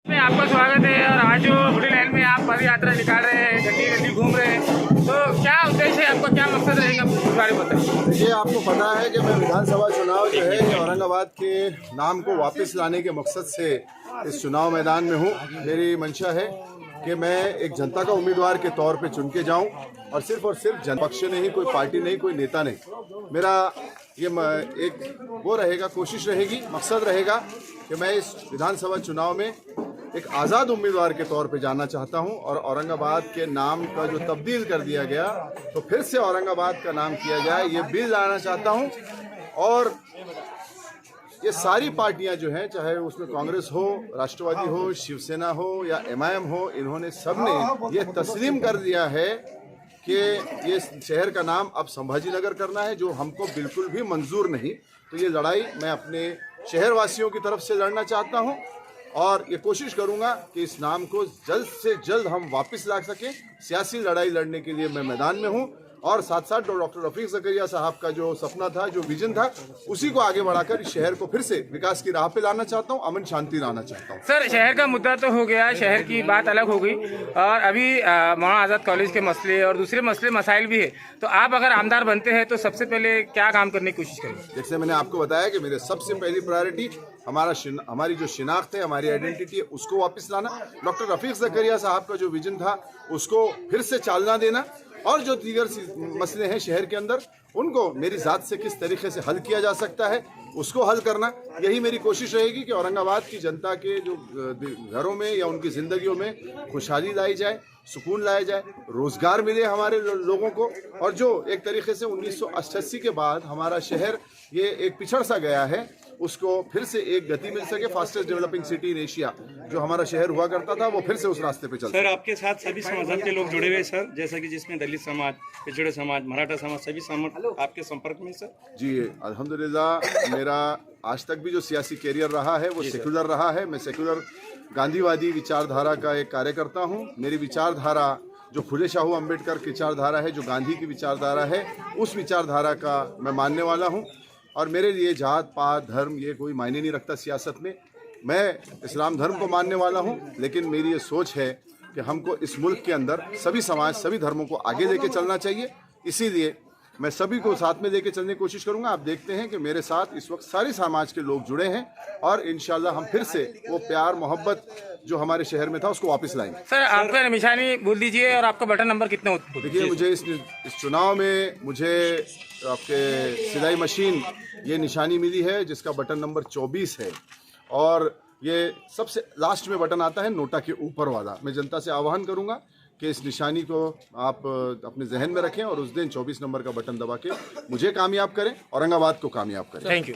में आपका स्वागत है। और आज जो बड़ी लाइन में आप पद यात्रा निकाल रहे हैं, गड्डी गड्डी घूम रहे हैं, तो क्या उद्देश्य है आपका, क्या मकसद रहेगा, इस बारे में बताइए। ये आपको पता है कि मैं विधानसभा चुनाव जो है ये औरंगाबाद के नाम को वापस लाने के मकसद से इस चुनाव मैदान में हूँ। मेरी मंशा है कि मैं एक जनता का उम्मीदवार के तौर पे चुन के जाऊँ और सिर्फ जनपक्ष नहीं, कोई पार्टी नहीं, कोई नेता नहीं। मेरा ये एक वो रहेगा, कोशिश रहेगी, मकसद रहेगा कि मैं इस विधानसभा चुनाव में एक आज़ाद उम्मीदवार के तौर पे जाना चाहता हूं। और औरंगाबाद के नाम का जो तब्दील कर दिया गया तो फिर से औरंगाबाद का नाम किया जाए, ये बिल लाना चाहता हूं। और ये सारी पार्टियां जो हैं, चाहे उसमें कांग्रेस हो, राष्ट्रवादी हो, शिवसेना हो या एमआईएम हो, इन्होंने सबने ये तस्लीम कर दिया है कि ये शहर का नाम अब संभाजी नगर करना है, जो हमको बिल्कुल भी मंजूर नहीं। तो ये लड़ाई मैं अपने शहरवासियों की तरफ से लड़ना चाहता हूं और ये कोशिश करूंगा कि इस नाम को जल्द से जल्द हम वापस ला सकें। सियासी लड़ाई लड़ने के लिए मैं मैदान में हूं और साथ साथ डॉक्टर रफीक ज़करिया साहब का जो सपना था, जो विजन था, उसी को आगे बढ़ाकर इस शहर को फिर से विकास की राह पे लाना चाहता हूं, अमन शांति लाना चाहता हूं। सर, शहर का मुद्दा तो हो गया, शहर की बात अलग हो गई, और अभी मौलाना आज़ाद कॉलेज के मसले और दूसरे मसले मसाइल भी है। तो आप अगर आमदार बनते हैं तो सबसे पहले क्या काम करने की कोशिश करेंगे? जैसे मैंने आपको बताया कि मेरे सबसे पहली प्रायोरिटी हमारी जो शिनाख्त है, हमारी आइडेंटिटी है, उसको वापस लाना। डॉक्टर रफीक ज़करिया साहब का जो विजन था उसको फिर से चालना देना, और जो दीगर मसले हैं शहर के अंदर, उनको मेरी ज़ात से किस तरीके से हल किया जा सकता है उसको हल करना। यही मेरी कोशिश रहेगी कि औरंगाबाद की जनता के जो घरों में या उनकी ज़िंदगियों में खुशहाली लाई जाए, सुकून लाया जाए, रोज़गार मिले हमारे लोगों को। और जो एक तरीके से 1988 के बाद हमारा शहर ये एक पिछड़ सा गया है, उसको फिर से एक गति मिल सके। Fastest developing city in Asia जो हमारा शहर हुआ करता था, वो फिर से उस रास्ते पे चलता है। सर, आपके साथ सभी समाज के लोग जुड़े हुए सर, जैसा कि जिसमें दलित समाज, पिछड़े समाज, मराठा समाज, सभी समाज आपके संपर्क में सर? जी अल्हम्दुलिल्लाह, मेरा आज तक भी जो सियासी कैरियर रहा है वो सेक्युलर रहा है। मैं सेक्युलर गांधीवादी विचारधारा का एक कार्यकर्ता हूँ। मेरी विचारधारा जो फुले शाहू अम्बेडकर की विचारधारा है, जो गांधी की विचारधारा है, उस विचारधारा का मैं मानने वाला हूँ। और मेरे लिए जात पात धर्म ये कोई मायने नहीं रखता सियासत में। मैं इस्लाम धर्म को मानने वाला हूँ, लेकिन मेरी ये सोच है कि हमको इस मुल्क के अंदर सभी समाज, सभी धर्मों को आगे लेके चलना चाहिए। इसीलिए मैं सभी को साथ में लेके चलने की कोशिश करूंगा। आप देखते हैं कि मेरे साथ इस वक्त सारे समाज के लोग जुड़े हैं और इंशाल्लाह हम फिर से वो प्यार मोहब्बत जो हमारे शहर में था उसको वापस लाएंगे। सर, आपका निशानी बोल दीजिए और आपका बटन नंबर कितना होता है? देखिए, मुझे इस चुनाव में मुझे आपके सिलाई मशीन ये निशानी मिली है जिसका बटन नंबर 24 है, और ये सबसे लास्ट में बटन आता है नोटा के ऊपर वाला। मैं जनता से आह्वान करूंगा कि इस निशानी को आप अपने जहन में रखें और उस दिन 24 नंबर का बटन दबा के मुझे कामयाब करें, औरंगाबाद को कामयाब करें। Thank you.